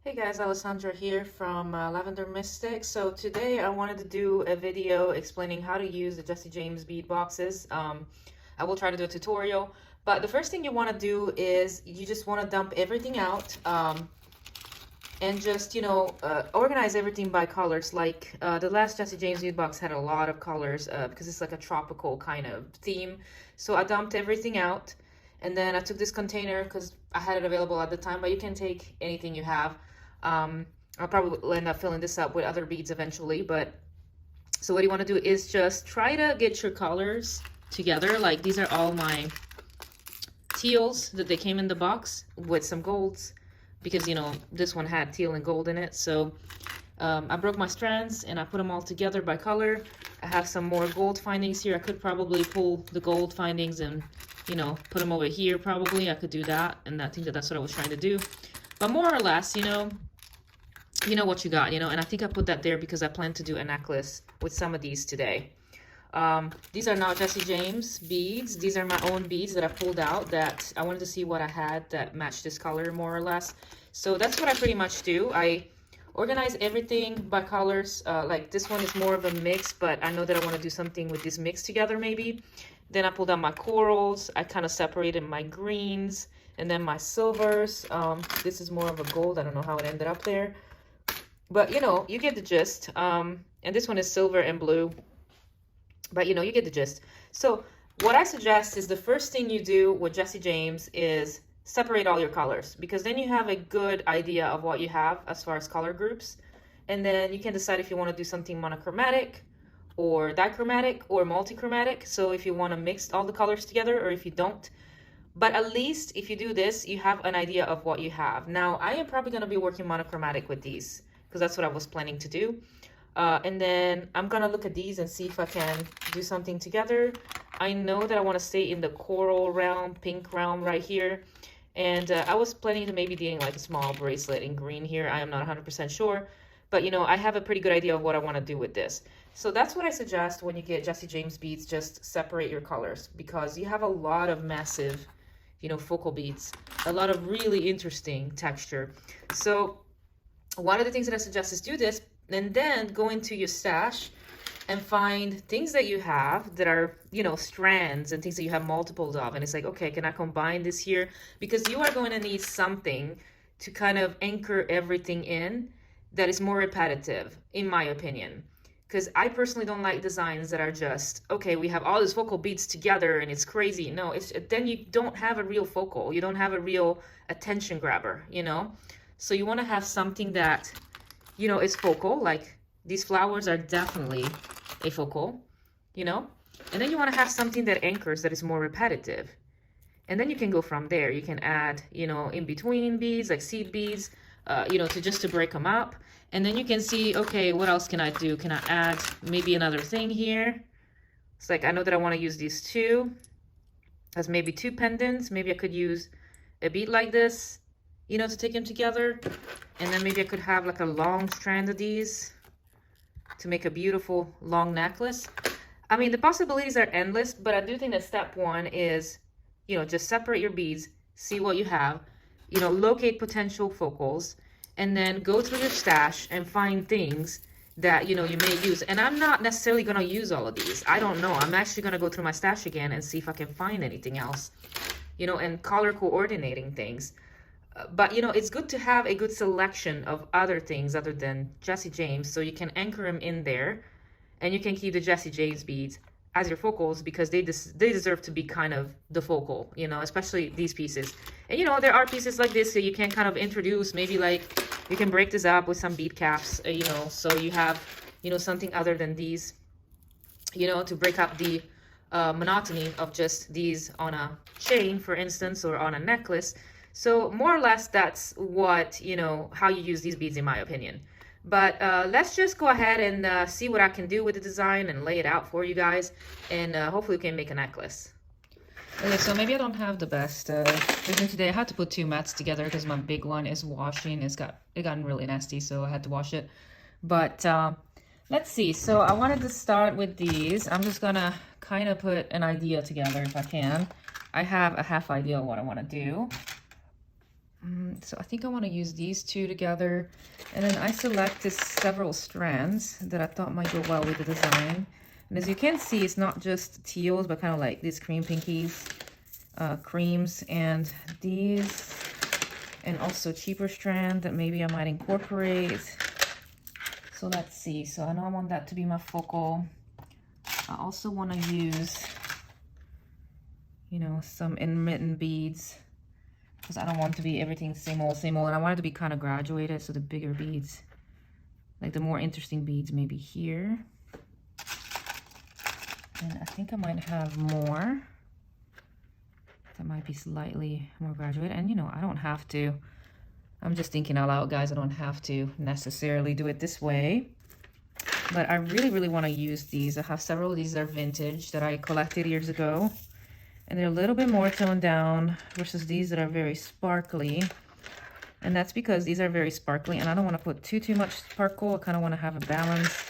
Hey guys, Alessandra here from Lavender Mystic. So today I wanted to do a video explaining how to use the Jesse James bead boxes. I will try to do a tutorial, but the first thing you want to do is you just want to dump everything out and just, organize everything by colors. Like the last Jesse James bead box had a lot of colors because it's like a tropical kind of theme. So I dumped everything out. And then I took this container because I had it available at the time, but you can take anything you have. I'll probably end up filling this up with other beads eventually, but so what you want to do is just try to get your colors together. Like these are all my teals that they came in the box with some golds because this one had teal and gold in it. So I broke my strands and I put them all together by color. I have some more gold findings here. I could probably pull the gold findings and put them over here. Probably I could do that, and I think that's what I was trying to do. But more or less, you know what you got, and I think I put that there because I plan to do a necklace with some of these today. These are not Jesse James beads. These are my own beads that I pulled out that I wanted to see what I had that matched this color more or less. So that's what I pretty much do. I organize everything by colors. Like this one is more of a mix, but I know that I want to do something with this mix together maybe. Then I pulled out my corals. I kind of separated my greens and then my silvers. This is more of a gold. I don't know how it ended up there. But, you get the gist. And this one is silver and blue. But, you get the gist. So what I suggest is the first thing you do with Jesse James is separate all your colors. Because then you have a good idea of what you have as far as color groups. And then you can decide if you want to do something monochromatic or dichromatic or multichromatic. So if you want to mix all the colors together or if you don't. But at least if you do this, you have an idea of what you have. Now, I am probably going to be working monochromatic with these because that's what I was planning to do. And then I'm going to look at these and see if I can do something together. I know that I want to stay in the coral realm, pink realm right here. And I was planning to maybe doing like a small bracelet in green here. I am not 100% sure. But, I have a pretty good idea of what I want to do with this. So that's what I suggest when you get Jesse James beads, just separate your colors because you have a lot of massive, focal beads, a lot of really interesting texture. So one of the things that I suggest is do this and then go into your stash and find things that you have that are, strands and things that you have multiples of. And it's like, okay, can I combine this here? Because you are going to need something to kind of anchor everything in that is more repetitive, in my opinion. Because I personally don't like designs that are just, okay, we have all these focal beads together and it's crazy. No, then you don't have a real focal. You don't have a real attention grabber, So you want to have something that, is focal. Like these flowers are definitely a focal, And then you want to have something that anchors that is more repetitive. And then you can go from there. You can add, in between beads, like seed beads, to break them up. And then you can see, okay, what else can I do? Can I add maybe another thing here? It's like, I know that I want to use these two as maybe two pendants. Maybe I could use a bead like this, to take them together. And then maybe I could have like a long strand of these to make a beautiful long necklace. I mean, the possibilities are endless, but I do think that step one is, just separate your beads, see what you have, locate potential focals, and then go through your stash and find things that, you may use. And I'm not necessarily going to use all of these. I don't know. I'm actually going to go through my stash again and see if I can find anything else, and color coordinating things. But, it's good to have a good selection of other things other than Jesse James so you can anchor them in there and you can keep the Jesse James beads as your focals because they deserve to be kind of the focal, especially these pieces. And, there are pieces like this that you can kind of introduce, maybe like you can break this up with some bead caps, so you have, something other than these, to break up the monotony of just these on a chain, for instance, or on a necklace. So more or less that's what, how you use these beads in my opinion. But let's just go ahead and see what I can do with the design and lay it out for you guys. And hopefully we can make a necklace. Okay, so maybe I don't have the best vision today. I had to put two mats together because my big one is washing. It gotten really nasty, so I had to wash it. But let's see. So I wanted to start with these. I'm just going to kind of put an idea together if I can. I have a half idea of what I want to do. So I think I want to use these two together, and then I selected several strands that I thought might go well with the design. And as you can see, it's not just teals, but kind of like these cream pinkies, creams, and these, and also cheaper strand that maybe I might incorporate. So let's see. So I know I want that to be my focal. I also want to use, you know, some intermittent beads, because I don't want to be everything same old, and I want it to be kind of graduated, so the bigger beads, like the more interesting beads, maybe here. And I think I might have more that might be slightly more graduated. And you know, I don't have to, I'm just thinking out loud, guys, I don't have to necessarily do it this way, but I really want to use these. I have several of these that are vintage that I collected years ago. And they're a little bit more toned down versus these that are very sparkly. And that's because these are very sparkly and I don't want to put too much sparkle. I kind of want to have a balance.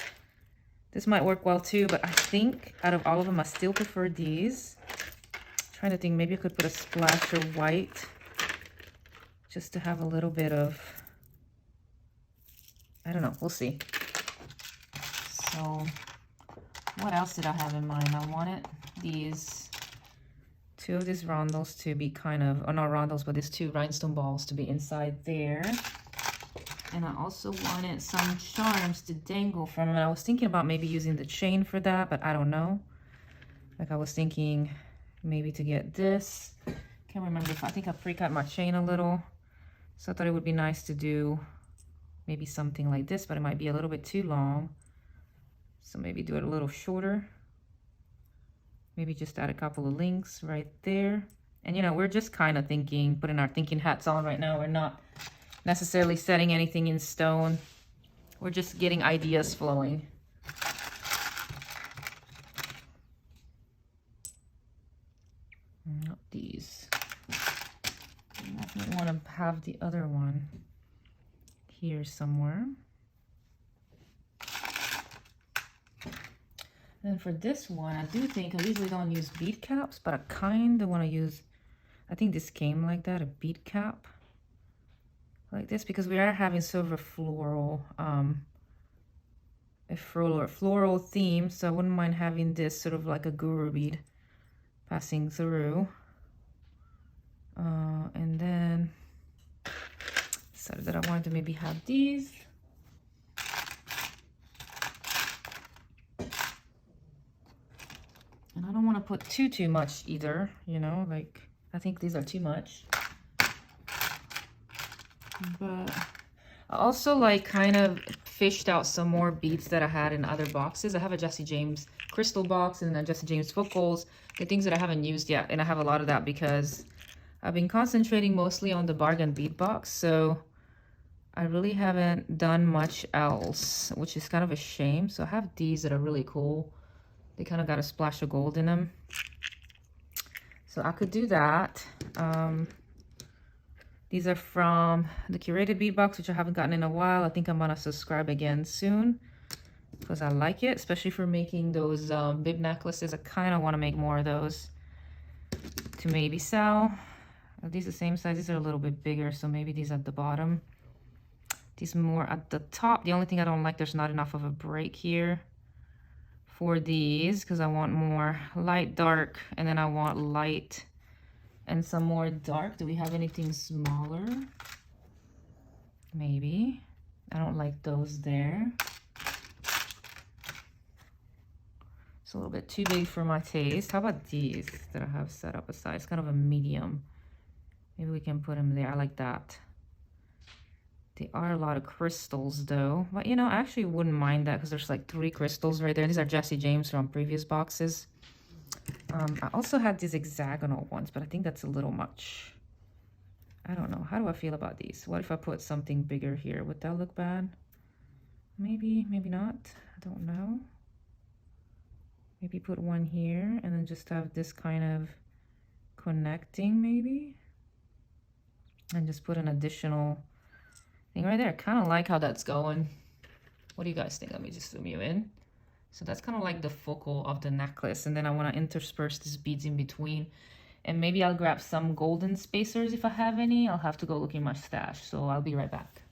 This might work well too, but I think out of all of them, I still prefer these. I'm trying to think, maybe I could put a splash of white just to have a little bit of, I don't know, we'll see. So what else did I have in mind? I wanted these, two of these rondels to be kind of, or not rondels, but these two rhinestone balls to be inside there. And I also wanted some charms to dangle from them. I was thinking about maybe using the chain for that, but I don't know. Like I was thinking maybe to get this. Can't remember if I think I pre-cut my chain a little. So I thought it would be nice to do maybe something like this, but it might be a little bit too long. So maybe do it a little shorter. Maybe just add a couple of links right there. And you know, we're just kind of thinking, putting our thinking hats on right now. We're not necessarily setting anything in stone. We're just getting ideas flowing. Not these. I definitely want to have the other one here somewhere. And for this one, I do think, I usually don't use bead caps, but I kind of want to use, I think this came like that, a bead cap like this, because we are having sort of a floral, floral theme. So I wouldn't mind having this sort of like a guru bead passing through. And then decided that I wanted to maybe have these. And I don't want to put too much either, you know, like I think these are too much. But I also like kind of fished out some more beads that I had in other boxes. I have a Jesse James crystal box and a Jesse James focals, the things that I haven't used yet. And I have a lot of that because I've been concentrating mostly on the bargain bead box. So I really haven't done much else, which is kind of a shame. So I have these that are really cool. They kind of got a splash of gold in them. So I could do that. These are from the curated bead box, which I haven't gotten in a while. I think I'm gonna subscribe again soon because I like it, especially for making those bib necklaces. I kind of want to make more of those to maybe sell. Are these the same size? These are a little bit bigger, so maybe these at the bottom. These more at the top. The only thing I don't like, there's not enough of a break here for these because I want more light, dark, and then I want light and some more dark. Do we have anything smaller? Maybe. I don't like those there. It's a little bit too big for my taste. How about these that I have set up aside? It's kind of a medium. Maybe we can put them there. I like that. They are a lot of crystals though, but you know, I actually wouldn't mind that because there's like 3 crystals right there. These are Jesse James from previous boxes. I also had these hexagonal ones, but I think that's a little much. I don't know. How do I feel about these? What if I put something bigger here? Would that look bad? Maybe, maybe not. I don't know. Maybe put one here and then just have this kind of connecting maybe. And just put an additional thing right there. Kind of like how that's going. What do you guys think? Let me just zoom you in. So that's kind of like the focal of the necklace, and then I want to intersperse these beads in between. And maybe I'll grab some golden spacers if I have any. I'll have to go look in my stash, so I'll be right back.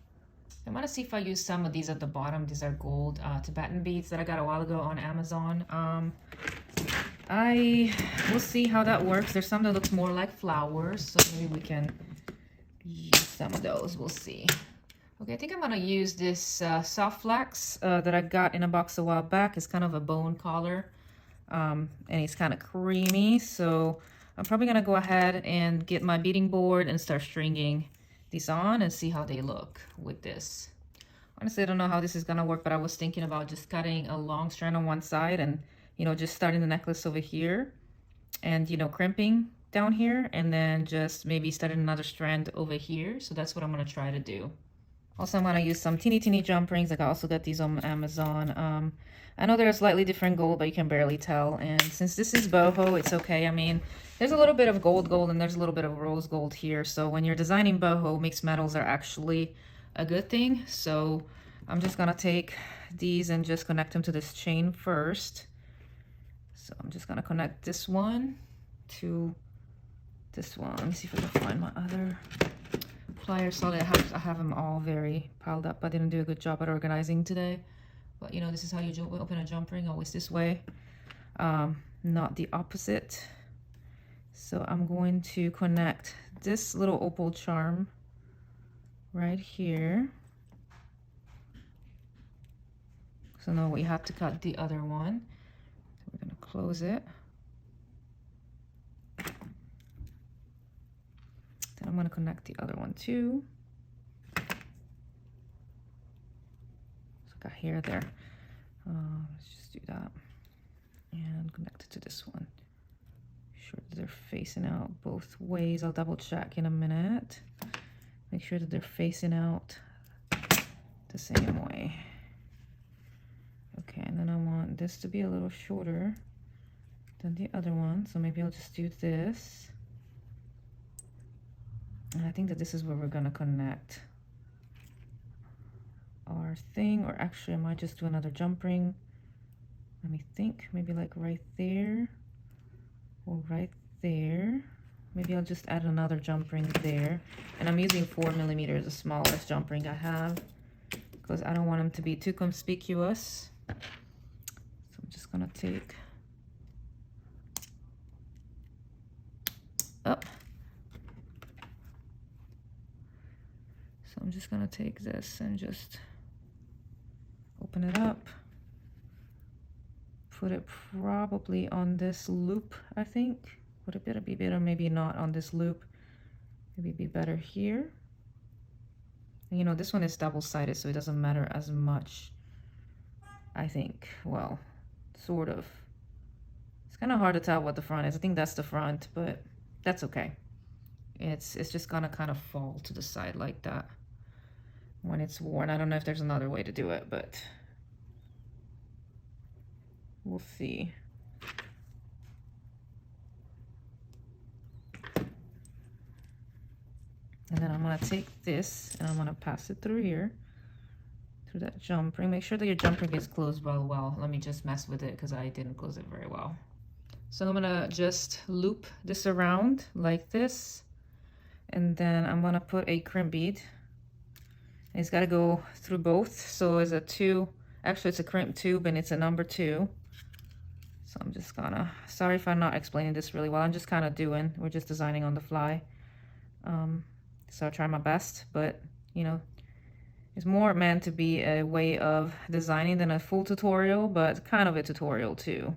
I'm gonna see if I use some of these at the bottom. These are gold Tibetan beads that I got a while ago on Amazon. I will see how that works. There's some that looks more like flowers, so maybe we can use some of those. We'll see. Okay, I think I'm gonna use this soft flax that I got in a box a while back. It's kind of a bone collar, and it's kind of creamy. So I'm probably gonna go ahead and get my beading board and start stringing these on and see how they look with this. Honestly, I don't know how this is gonna work, but I was thinking about just cutting a long strand on one side and, you know, just starting the necklace over here and, you know, crimping down here, and then just maybe starting another strand over here. So that's what I'm gonna try to do. Also, I'm gonna use some teeny jump rings. Like I also got these on Amazon. I know they're a slightly different gold, but you can barely tell. And since this is boho, it's okay. I mean, there's a little bit of gold and there's a little bit of rose gold here. So when you're designing boho, mixed metals are actually a good thing. So I'm just gonna take these and just connect them to this chain first. So I'm just gonna connect this one to this one. Let me see if I can find my other pliers. Sorry, I have them all very piled up. I didn't do a good job at organizing today. But you know, this is how you open a jump ring, always this way, not the opposite. So I'm going to connect this little opal charm right here. So now we have to cut the other one. We're gonna close it. Then I'm gonna connect the other one too. Got hair there. Let's just do that and connect it to this one. Sure that they're facing out both ways. I'll double check in a minute. Make sure that they're facing out the same way. Okay, and then I want this to be a little shorter than the other one, so maybe I'll just do this. And I think that this is where we're gonna connect our thing, or actually I might just do another jump ring. Let me think, maybe like right there or right there. Maybe I'll just add another jump ring there, and I'm using 4mm, the smallest jump ring I have, because I don't want them to be too conspicuous. So I'm just gonna take up. So I'm just gonna take this and just open it up, put it probably on this loop. I think would it better be better, maybe not on this loop, maybe it'd be better here. And you know, this one is double-sided, so it doesn't matter as much, I think. Well, sort of. It's kind of hard to tell what the front is. I think that's the front, but that's okay. It's just gonna kind of fall to the side like that when it's worn. I don't know if there's another way to do it, but we'll see. And then I'm gonna take this and I'm gonna pass it through here, through that jump ring. Make sure that your jump ring is closed well. Let me just mess with it because I didn't close it very well. So I'm gonna just loop this around like this, and then I'm gonna put a crimp bead. It's got to go through both. So it's a 2, actually it's a crimp tube and it's a number 2. So I'm just gonna, sorry if I'm not explaining this really well, I'm just kind of we're just designing on the fly. So I'll try my best, but you know, it's more meant to be a way of designing than a full tutorial, but kind of a tutorial too.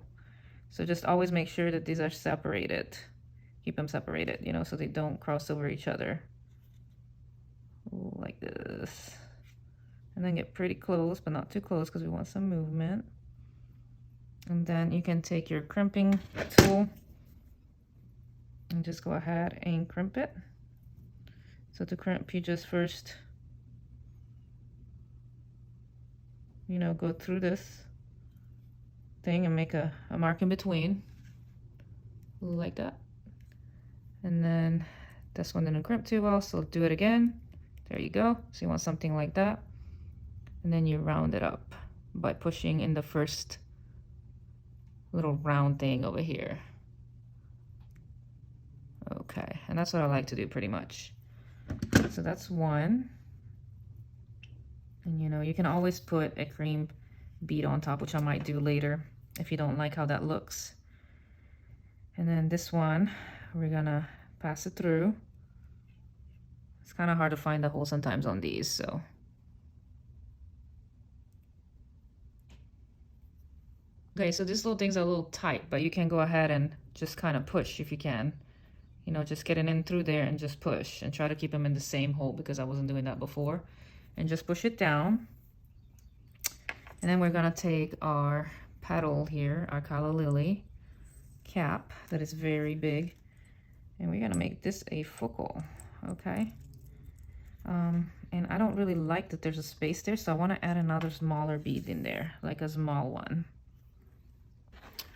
So just always make sure that these are separated. Keep them separated, you know, so they don't cross over each other. Like this. And then get pretty close, but not too close because we want some movement. And then you can take your crimping tool and just go ahead and crimp it. So to crimp, you just first, you know, go through this thing and make a mark in between, like that. And then this one didn't crimp too well, so do it again. There you go. So you want something like that. And then you round it up by pushing in the first little round thing over here. Okay, and that's what I like to do pretty much. So that's one. And you know, you can always put a crimp bead on top, which I might do later if you don't like how that looks. And then this one, we're gonna pass it through. It's kind of hard to find the hole sometimes on these, so. Okay, so these little things are a little tight, but you can go ahead and just kind of push if you can. You know, just getting in through there and just push and try to keep them in the same hole because I wasn't doing that before. And just push it down. And then we're gonna take our petal here, our Cala lily cap that is very big. And we're gonna make this a focal, okay? And I don't really like that there's a space there, so I wanna add another smaller bead in there, like a small one.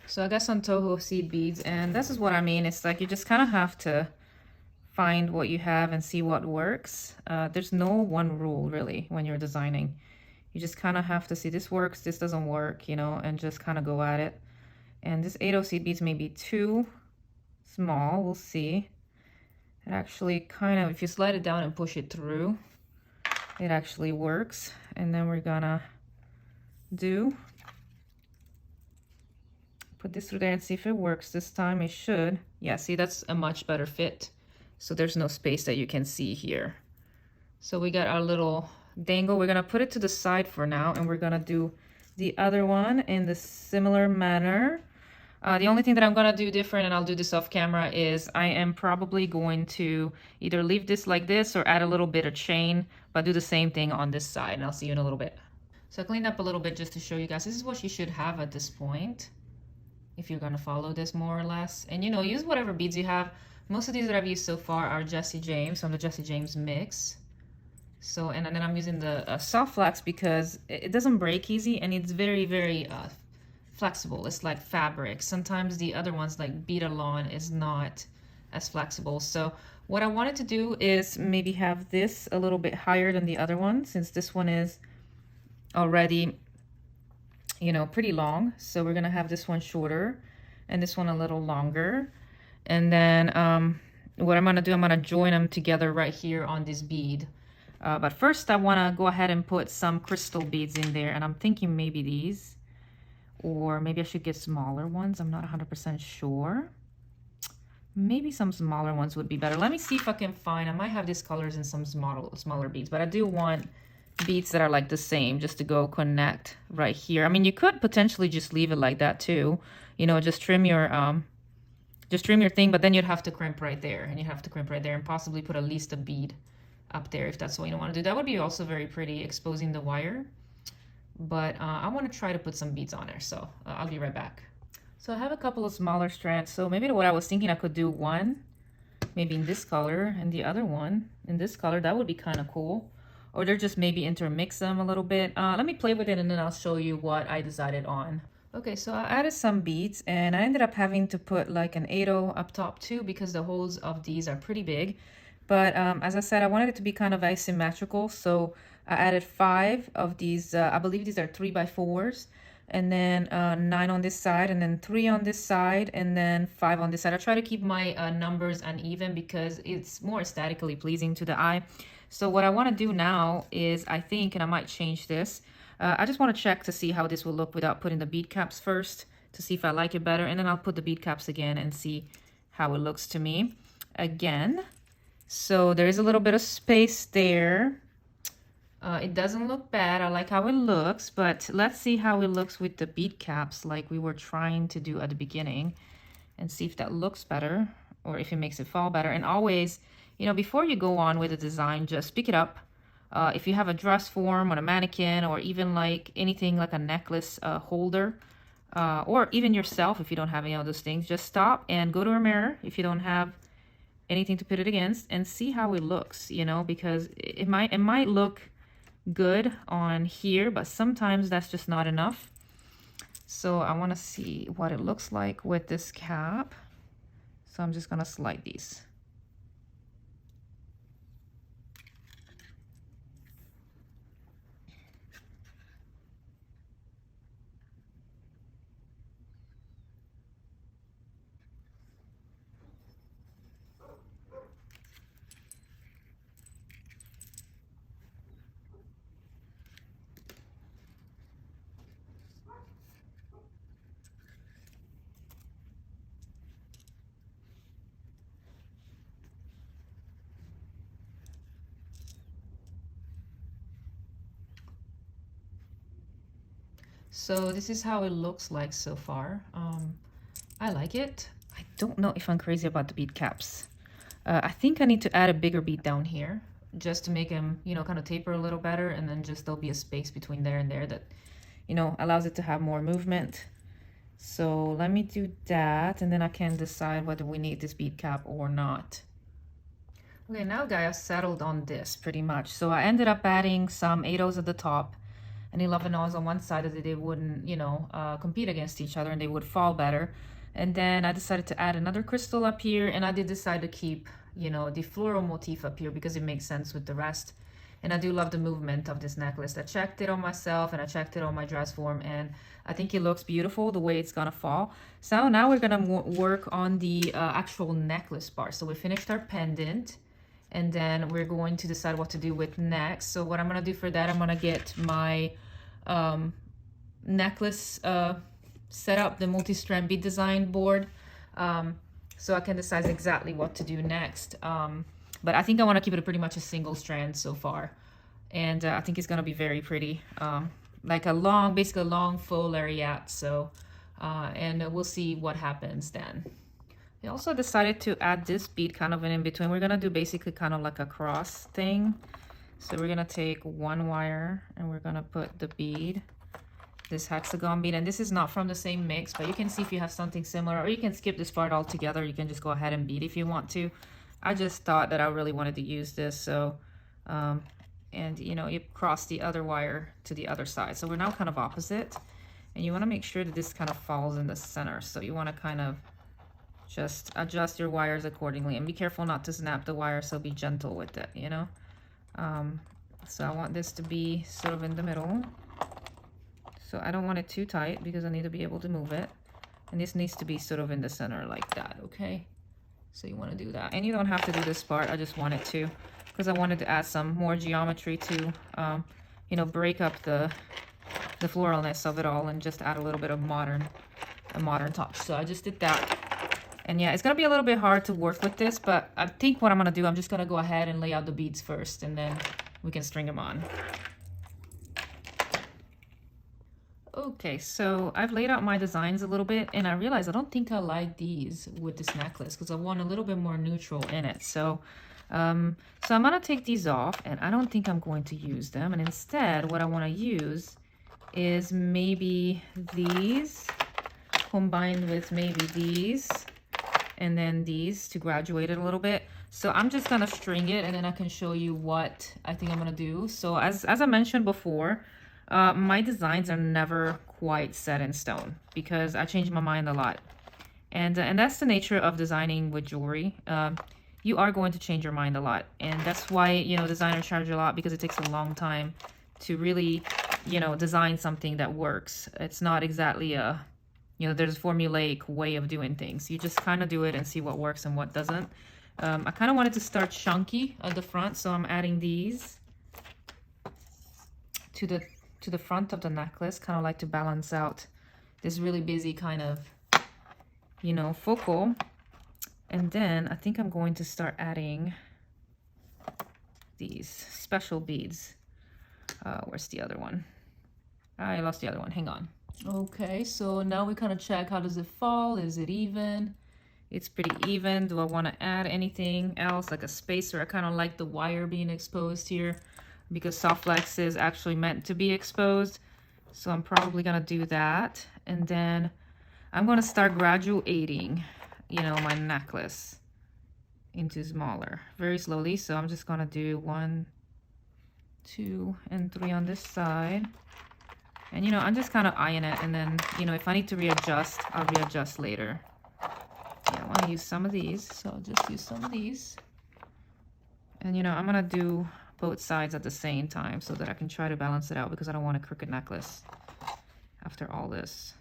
So I got some Toho seed beads, and this is what I mean. It's like you just kind of have to find what you have and see what works. There's no one rule really when you're designing. You just kind of have to see this works, this doesn't work, you know, and just kind of go at it. And this 8/0 seed beads may be too small, we'll see. It actually kind of, if you slide it down and push it through, it actually works. And then we're gonna put this through there and see if it works this time. It should. Yeah, see, that's a much better fit. So there's no space that you can see here. So we got our little dangle. We're gonna put it to the side for now, and we're gonna do the other one in the similar manner. The only thing that I'm gonna do different, and I'll do this off camera, is I am probably going to either leave this like this or add a little bit of chain, but do the same thing on this side, and I'll see you in a little bit. So I cleaned up a little bit just to show you guys. This is what you should have at this point, if you're gonna follow this more or less. And you know, use whatever beads you have. Most of these that I've used so far are Jesse James from the Jesse James mix. So, and then I'm using the soft flax because it doesn't break easy, and it's very, very flexible. It's like fabric. Sometimes the other ones like Bead Lawn is not as flexible. So what I wanted to do is maybe have this a little bit higher than the other one, since this one is already, you know, pretty long. So we're gonna have this one shorter and this one a little longer. And then what I'm gonna do, I'm gonna join them together right here on this bead. But first I wanna go ahead and put some crystal beads in there, and I'm thinking maybe these, or maybe I should get smaller ones. I'm not 100% sure. Maybe some smaller ones would be better. Let me see if I can find, I might have these colors in some smaller beads, but I do want beads that are like the same, just to go connect right here. I mean, you could potentially just leave it like that too, you know, just trim your thing, but then you'd have to crimp right there, and you have to crimp right there, and possibly put at least a bead up there if that's what you want to do. That would be also very pretty, exposing the wire. But I want to try to put some beads on there, so I'll be right back. So I have a couple of smaller strands, so maybe what I was thinking, I could do one maybe in this color and the other one in this color. That would be kind of cool. Or they're just maybe intermix them a little bit. Let me play with it, and then I'll show you what I decided on. Okay, so I added some beads, and I ended up having to put like an 8/0 up top too, because the holes of these are pretty big. But as I said, I wanted it to be kind of asymmetrical, so I added 5 of these, I believe these are 3x4s, and then 9 on this side, and then 3 on this side, and then 5 on this side. I try to keep my numbers uneven because it's more aesthetically pleasing to the eye. So what I want to do now is, I think, and I might change this, I just want to check to see how this will look without putting the bead caps first, to see if I like it better, and then I'll put the bead caps again and see how it looks to me again. So there is a little bit of space there. It doesn't look bad. I like how it looks, but let's see how it looks with the bead caps like we were trying to do at the beginning, and see if that looks better or if it makes it fall better. And always, you know, before you go on with the design, just pick it up. If you have a dress form or a mannequin, or even like anything like a necklace holder, or even yourself, if you don't have any of those things, just stop and go to a mirror if you don't have anything to put it against, and see how it looks, you know, because it might look good on here, but sometimes that's just not enough. So I want to see what it looks like with this cap. So I'm just going to slide these. So this is how it looks like so far. I like it. I don't know if I'm crazy about the bead caps. I think I need to add a bigger bead down here just to make them, you know, kind of taper a little better, and then just there'll be a space between there and there that, you know, allows it to have more movement. So let me do that, and then I can decide whether we need this bead cap or not. Okay, now guys, I settled on this pretty much. So I ended up adding some 8/0s at the top and 11/0s on one side so that they wouldn't, you know, compete against each other and they would fall better. And then I decided to add another crystal up here, and I did decide to keep, you know, the floral motif up here because it makes sense with the rest. And I do love the movement of this necklace. I checked it on myself and I checked it on my dress form, and I think it looks beautiful the way it's gonna fall. So now we're gonna work on the actual necklace part. So we finished our pendant, and then we're going to decide what to do with next. So what I'm gonna do for that, I'm gonna get my necklace set up, the multi-strand bead design board, so I can decide exactly what to do next. But I think I want to keep it pretty much a single strand so far, and I think it's gonna be very pretty, like a long, basically a long faux lariat. So and we'll see what happens then. I also decided to add this bead kind of in between. We're gonna do basically kind of like a cross thing. So we're gonna take one wire and we're gonna put the bead, this hexagon bead, and this is not from the same mix, but you can see if you have something similar, or you can skip this part altogether. You can just go ahead and bead if you want to. I just thought that I really wanted to use this, so and you know, you cross the other wire to the other side. So we're now kind of opposite, and you want to make sure that this kind of falls in the center. So you want to kind of just adjust your wires accordingly, and be careful not to snap the wire, so be gentle with it, you know. So I want this to be sort of in the middle. So I don't want it too tight because I need to be able to move it, and this needs to be sort of in the center like that. Okay, so you want to do that, and you don't have to do this part. I just wanted to because I wanted to add some more geometry to you know, break up the floralness of it all and just add a little bit of a modern touch. So I just did that. And yeah, it's gonna be a little bit hard to work with this, but I think what I'm gonna do, I'm just gonna go ahead and lay out the beads first, and then we can string them on. Okay, so I've laid out my designs a little bit, and I realized I don't think I like these with this necklace because I want a little bit more neutral in it. So I'm gonna take these off, and I don't think I'm going to use them. And instead, what I wanna use is maybe these combined with maybe these, and then these to graduate it a little bit. So I'm just gonna string it, and then I can show you what I think I'm gonna do. So as I mentioned before, my designs are never quite set in stone because I change my mind a lot, and that's the nature of designing with jewelry. You are going to change your mind a lot, and that's why, you know, designers charge a lot, because it takes a long time to really, you know, design something that works. It's not exactly a, you know, there's a formulaic way of doing things. You just kind of do it and see what works and what doesn't. I kind of wanted to start chunky at the front, so I'm adding these to the front of the necklace, kind of like to balance out this really busy kind of, you know, focal. And then I think I'm going to start adding these special beads. Where's the other one? I lost the other one, hang on. Okay, so now we kind of check, how does it fall? Is it even? It's pretty even. Do I want to add anything else, like a spacer? I kind of like the wire being exposed here because soft flex is actually meant to be exposed. So I'm probably going to do that. And then I'm going to start graduating, you know, my necklace into smaller very slowly. So I'm just going to do 1, 2, and 3 on this side. And, you know, I'm just kind of eyeing it. And then, you know, if I need to readjust, I'll readjust later. Yeah, I want to use some of these. So I'll just use some of these. And, you know, I'm going to do both sides at the same time so that I can try to balance it out, because I don't want a crooked necklace after all this.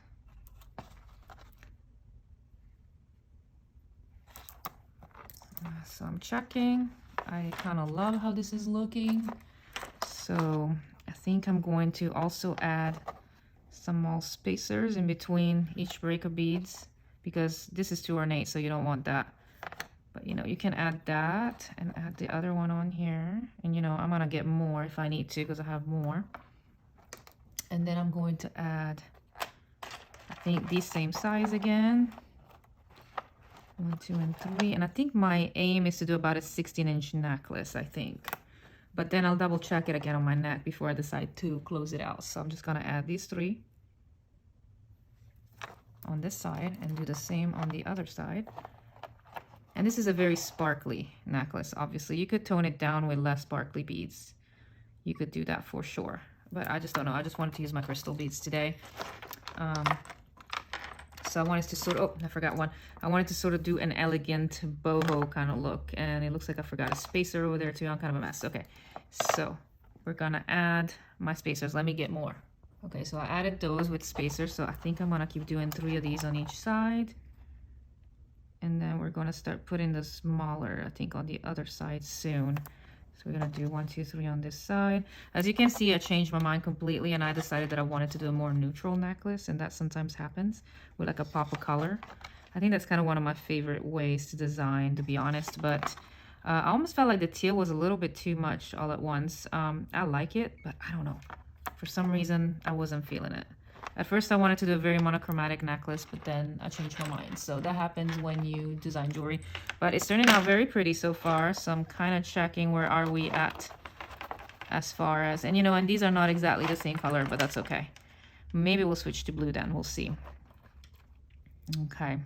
So I'm checking. I kind of love how this is looking. So I think I'm going to also add some more spacers in between each break of beads, because this is too ornate, so you don't want that. But, you know, you can add that and add the other one on here. And, you know, I'm going to get more if I need to, because I have more. And then I'm going to add, I think, these same size again. 1, 2, and 3. And I think my aim is to do about a 16-inch necklace, I think. But then I'll double check it again on my neck before I decide to close it out. So I'm just gonna add these 3 on this side and do the same on the other side. And this is a very sparkly necklace, obviously. You could tone it down with less sparkly beads. You could do that for sure. But I just don't know. I just wanted to use my crystal beads today. So I wanted to sort of, oh, I forgot one. I wanted to sort of do an elegant boho kind of look. And it looks like I forgot a spacer over there too. I'm kind of a mess. Okay, so we're gonna add my spacers. Let me get more. Okay, so I added those with spacers. So I think I'm gonna keep doing 3 of these on each side. And then we're gonna start putting the smaller, I think, on the other side soon. So we're gonna do 1, 2, 3 on this side. As you can see, I changed my mind completely and I decided that I wanted to do a more neutral necklace, and that sometimes happens with like a pop of color. I think that's kind of one of my favorite ways to design, to be honest, but I almost felt like the teal was a little bit too much all at once. I like it, but I don't know. For some reason, I wasn't feeling it. At first, I wanted to do a very monochromatic necklace, but then I changed my mind. So that happens when you design jewelry. But it's turning out very pretty so far. So I'm kind of checking where are we at as far as... And, you know, and these are not exactly the same color, but that's okay. Maybe we'll switch to blue then. We'll see. Okay.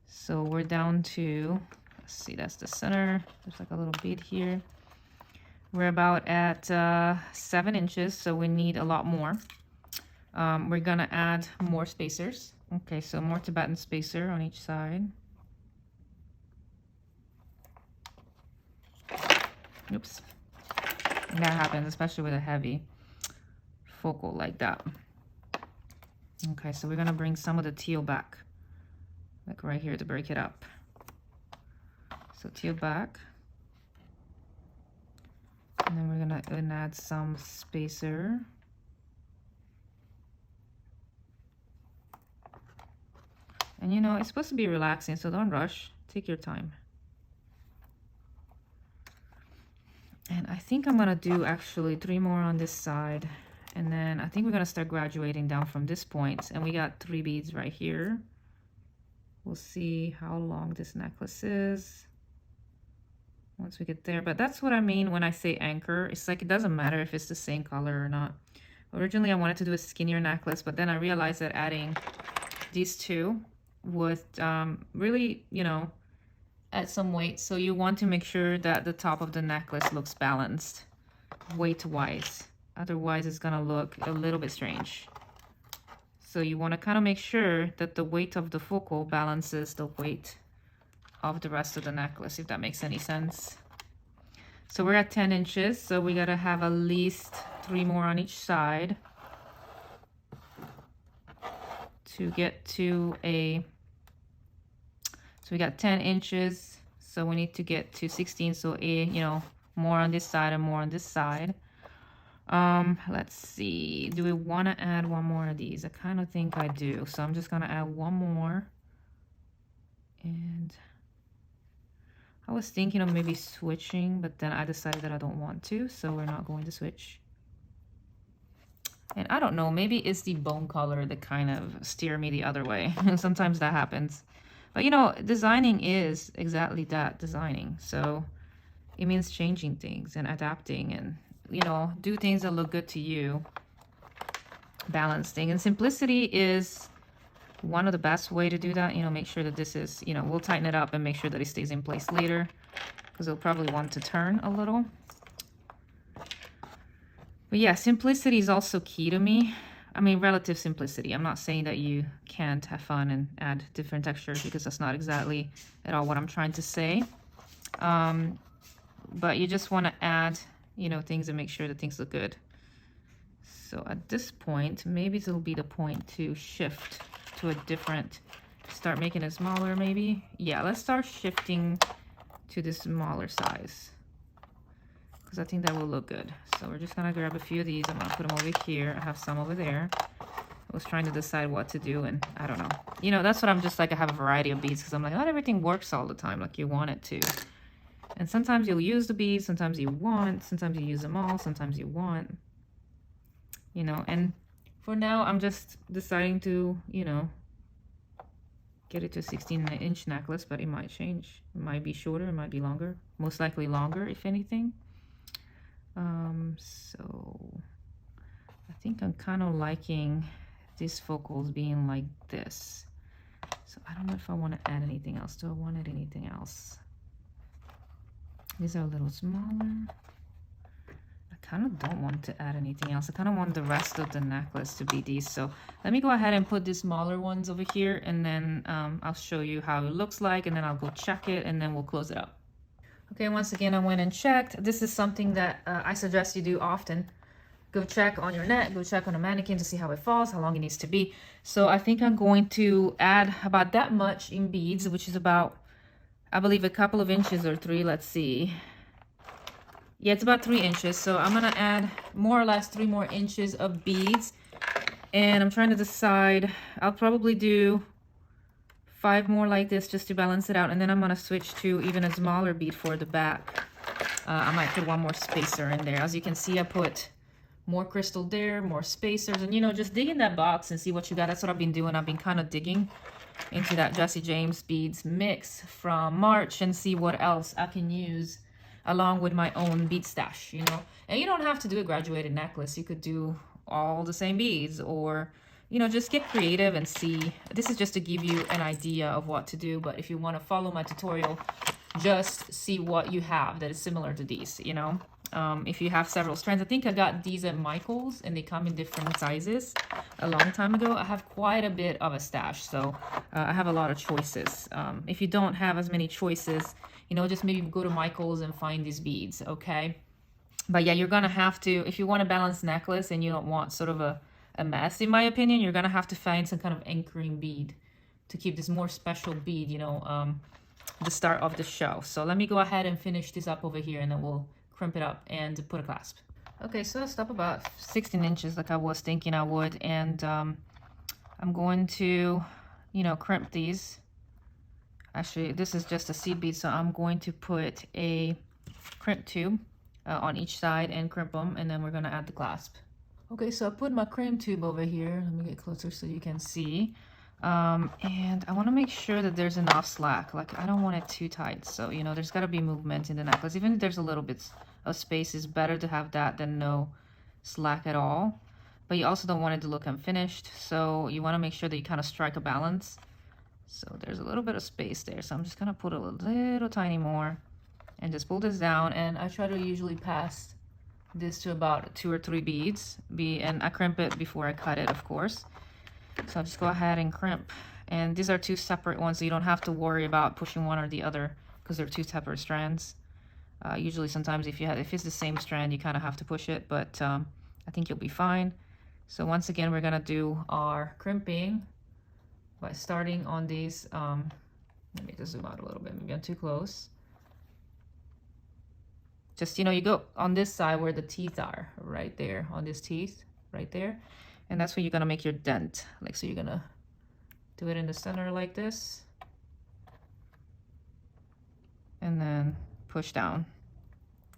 So we're down to... Let's see, that's the center. There's like a little bead here. We're about at 7 inches, so we need a lot more. We're gonna add more spacers. Okay, so more Tibetan spacer on each side. Oops. And that happens, especially with a heavy focal like that. Okay, so we're gonna bring some of the teal back, like right here to break it up. So teal back. And then we're gonna add some spacer. And you know, it's supposed to be relaxing, so don't rush. Take your time. And I think I'm gonna do actually 3 more on this side. And then I think we're gonna start graduating down from this point. And we got 3 beads right here. We'll see how long this necklace is once we get there. But that's what I mean when I say anchor. It's like it doesn't matter if it's the same color or not. Originally, I wanted to do a skinnier necklace, but then I realized that adding these 2 would really, you know, add some weight. So you want to make sure that the top of the necklace looks balanced weight wise. Otherwise, it's gonna look a little bit strange. So you want to kind of make sure that the weight of the focal balances the weight of the rest of the necklace, if that makes any sense. So we're at 10 inches, so we gotta have at least 3 more on each side to get to a... So we got 10 inches, so we need to get to 16, so you know, more on this side and more on this side. Let's see, do we want to add 1 more of these? I kind of think I do, so I'm just gonna add 1 more. And I was thinking of maybe switching, but then I decided that I don't want to, so we're not going to switch. And I don't know, maybe it's the bone color that kind of steer me the other way. Sometimes that happens. But you know, designing is exactly that, designing. So it means changing things and adapting and, you know, do things that look good to you. Balancing. And simplicity is one of the best way to do that. You know, make sure that this is, you know, we'll tighten it up and make sure that it stays in place later, because it'll probably want to turn a little. But yeah, simplicity is also key to me. I mean, relative simplicity. I'm not saying that you can't have fun and add different textures, because that's not exactly at all what I'm trying to say. But you just want to add, you know, things and make sure that things look good. So at this point, maybe it'll be the point to shift to a different, start making it smaller maybe. Yeah, let's start shifting to the smaller size, because I think that will look good. So we're just gonna grab a few of these. I'm gonna put them over here. I have some over there. I was trying to decide what to do, and I don't know. You know, that's what I'm just like, I have a variety of beads, because I'm like, not everything works all the time like you want it to. And sometimes you'll use the beads, sometimes you won't, sometimes you use them all, sometimes you won't. you know. And for now, I'm just deciding to, you know, get it to a 16-inch necklace, but it might change. It might be shorter, it might be longer. Most likely longer, if anything. So I think I'm kind of liking these focals being like this. So I don't know if I want to add anything else. Do I want to add anything else? These are a little smaller. I kind of don't want to add anything else. I kind of want the rest of the necklace to be these. So let me go ahead and put these smaller ones over here, and then I'll show you how it looks like, and then I'll go check it, and then we'll close it up. Okay, once again, I went and checked. This is something that I suggest you do often. Go check on your net, go check on a mannequin to see how it falls, how long it needs to be. So I think I'm going to add about that much in beads, which is about, I believe, a couple of inches or 3. Let's see. Yeah, it's about 3 inches. So I'm gonna add more or less 3 more inches of beads. And I'm trying to decide, I'll probably do 5 more like this just to balance it out. And then I'm gonna switch to even a smaller bead for the back. I might put 1 more spacer in there. As you can see, I put more crystal there, more spacers, and you know, just dig in that box and see what you got. That's what I've been doing. I've been kind of digging into that Jesse James beads mix from March and see what else I can use along with my own bead stash, you know. And you don't have to do a graduated necklace. You could do all the same beads, or you know, just get creative and see. This is just to give you an idea of what to do, but if you want to follow my tutorial, just see what you have that is similar to these, you know. If you have several strands, I think I got these at Michael's and they come in different sizes a long time ago. I have quite a bit of a stash, so I have a lot of choices. If you don't have as many choices, you know, just maybe go to Michael's and find these beads, okay? But yeah, you're gonna have to, if you want a balanced necklace and you don't want sort of a mess, in my opinion, you're gonna have to find some kind of anchoring bead to keep this more special bead, you know, the start of the show. So let me go ahead and finish this up over here, and then we'll crimp it up and put a clasp. Okay, so I stopped about 16 inches like I was thinking I would, and I'm going to, you know, crimp these. Actually, this is just a seed bead, so I'm going to put a crimp tube on each side and crimp them, and then we're going to add the clasp. Okay, so I put my crimp tube over here. Let me get closer so you can see. And I want to make sure that there's enough slack. Like, I don't want it too tight, so you know, there's got to be movement in the necklace. Even if there's a little bit of space, it's better to have that than no slack at all. But you also don't want it to look unfinished, so you want to make sure that you kind of strike a balance. So there's a little bit of space there, so I'm just gonna put a little tiny more and just pull this down. And I try to usually pass this to about 2 or 3 beads, and I crimp it before I cut it, of course. So I'll just go ahead and crimp. And these are 2 separate ones, so you don't have to worry about pushing one or the other because they're 2 separate strands. Usually sometimes if it's the same strand, you kind of have to push it, but I think you'll be fine. So once again, we're gonna do our crimping by starting on these. Let me just zoom out a little bit, maybe I'm too close. Just, you know, you go on this side where the teeth are, right there, on this teeth, right there. And that's where you're gonna make your dent. Like, so you're gonna do it in the center like this. And then push down.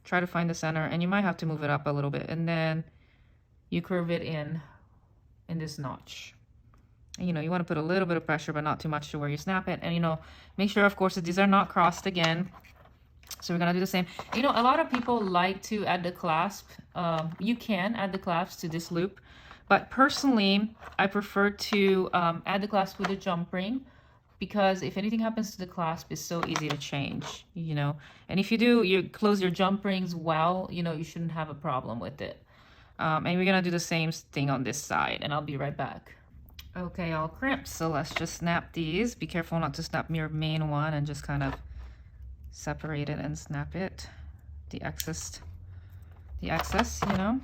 Try to find the center, and you might have to move it up a little bit. And then you curve it in this notch. And, you know, you wanna put a little bit of pressure, but not too much to where you snap it. And, you know, make sure, of course, that these are not crossed again. So we're gonna do the same. You know, a lot of people like to add the clasp. You can add the clasp to this loop. But personally, I prefer to add the clasp with a jump ring, because if anything happens to the clasp, it's so easy to change, you know. And if you do, you close your jump rings well, you know, you shouldn't have a problem with it. And we're gonna do the same thing on this side, and I'll be right back. Okay, all crimped, so let's just snap these. Be careful not to snap your main one, and just kind of separate it and snap it. The excess, you know.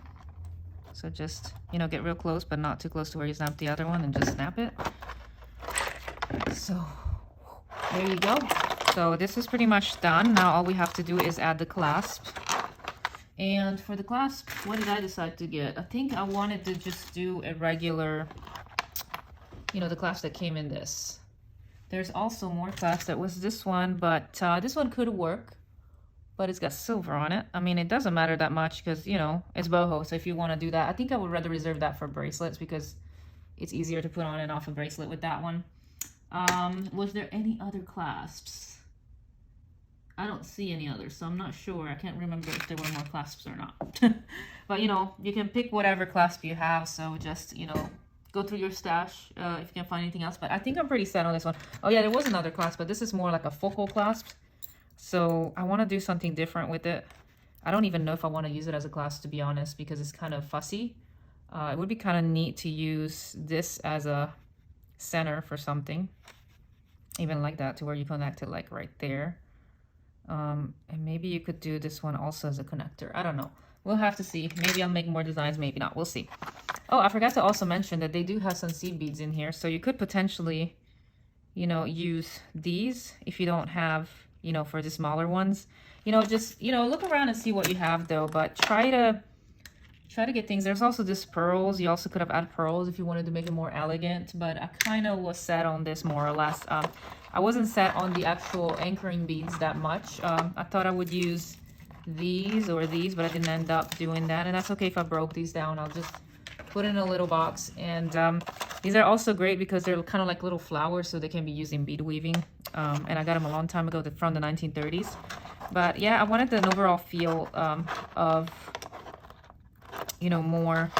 So just, you know, get real close, but not too close to where you snap the other one, and just snap it. So there you go. So this is pretty much done. Now all we have to do is add the clasp. And for the clasp, what did I decide to get? I think I wanted to just do a regular, you know, the clasp that came in this. There's also more clasp that was this one, but this one could work but it's got silver on it. I mean, it doesn't matter that much because, you know, it's boho. So if you want to do that, I think I would rather reserve that for bracelets because it's easier to put on and off a bracelet with that one. Was there any other clasps? I don't see any others, so I'm not sure. I can't remember if there were more clasps or not. But, you know, you can pick whatever clasp you have. So just, you know, go through your stash if you can find anything else. But I think I'm pretty set on this one. Oh, yeah, there was another clasp, but this is more like a focal clasp. So I want to do something different with it. I don't even know if I want to use it as a clasp, to be honest, because it's kind of fussy. It would be kind of neat to use this as a center for something. Even like that, to where you connect it like right there. And maybe you could do this one also as a connector. I don't know. We'll have to see. Maybe I'll make more designs, maybe not. We'll see. Oh, I forgot to also mention that they do have some seed beads in here. So you could potentially, you know, use these if you don't have, you know, for the smaller ones. You know, just, you know, look around and see what you have though. But try to get things. There's also this pearls. You also could have added pearls if you wanted to make it more elegant. But I kind of was set on this more or less. I wasn't set on the actual anchoring beads that much. I thought I would use these or these, but I didn't end up doing that. And that's okay if I broke these down. I'll just put in a little box. And these are also great because they're kind of like little flowers, so they can be used in bead weaving. And I got them a long time ago from the 1930s. But yeah, I wanted an overall feel of, you know, more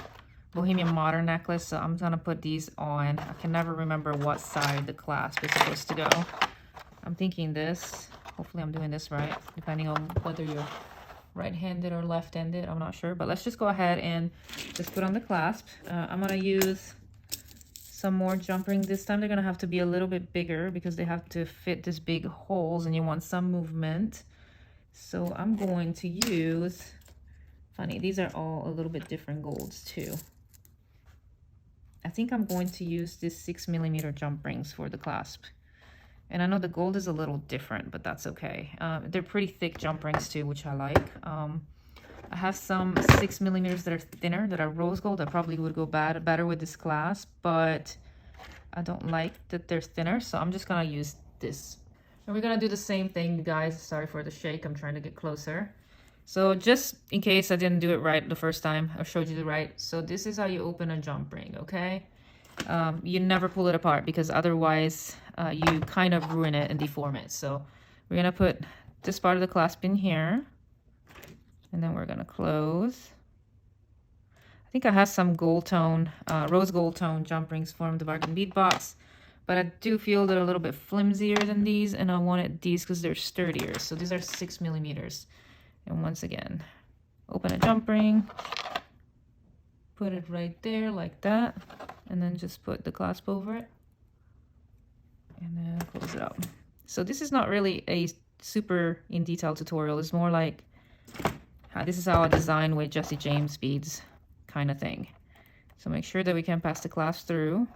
Bohemian modern necklace. So I'm gonna put these on. I can never remember what side the clasp is supposed to go. I'm thinking this. Hopefully I'm doing this right, depending on whether you're right-handed or left-handed. I'm not sure, but let's just go ahead and just put on the clasp. I'm gonna use some more jump rings this time. They're gonna have to be a little bit bigger because they have to fit these big holes and you want some movement. So I'm going to use, funny, these are all a little bit different golds too. I think I'm going to use this 6mm jump rings for the clasp. And I know the gold is a little different, but that's okay. They're pretty thick jump rings too, which I like. I have some 6mm that are thinner, that are rose gold. That probably would go better with this clasp, but I don't like that they're thinner, so I'm just gonna use this. And we're gonna do the same thing, guys. Sorry for the shake, I'm trying to get closer. So just in case I didn't do it right the first time, I showed you the right. So this is how you open a jump ring, okay? You never pull it apart because otherwise you kind of ruin it and deform it. So we're gonna put this part of the clasp in here, and then we're gonna close. I think I have some gold tone, rose gold tone jump rings from the bargain bead box, but I do feel they're a little bit flimsier than these, and I wanted these because they're sturdier. So these are 6mm. And once again, open a jump ring, put it right there like that, and then just put the clasp over it, and then close it out. So this is not really a super in detail tutorial. It's more like this is how I design with Jesse James beads kind of thing. So make sure that we can pass the clasp through,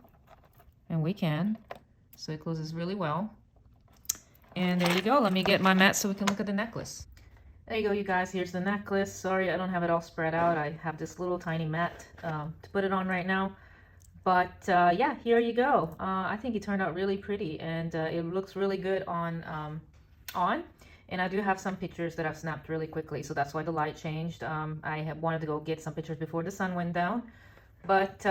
and we can. So it closes really well. And there you go. Let me get my mat so we can look at the necklace. There you go, you guys. Here's the necklace. Sorry, I don't have it all spread out. I have this little tiny mat to put it on right now. But yeah, here you go. I think it turned out really pretty, and it looks really good on. And I do have some pictures that I've snapped really quickly, so that's why the light changed. I had wanted to go get some pictures before the sun went down. But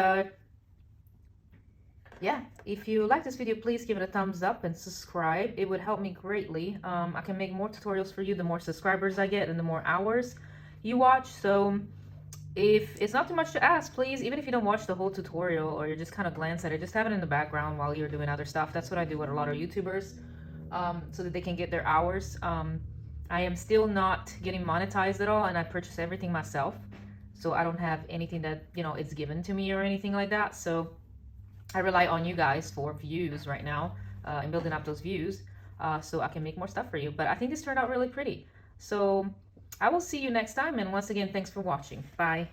yeah, if you like this video, please give it a thumbs up and subscribe. It would help me greatly. I can make more tutorials for you the more subscribers I get and the more hours you watch. So if it's not too much to ask, please, even if you don't watch the whole tutorial or you just kind of glance at it, just have it in the background while you're doing other stuff. That's what I do with a lot of YouTubers, so that they can get their hours. I am still not getting monetized at all, and I purchase everything myself. So I don't have anything that, you know, it's given to me or anything like that. So I rely on you guys for views right now, and building up those views, so I can make more stuff for you. But I think this turned out really pretty. So I will see you next time, and once again, thanks for watching. Bye.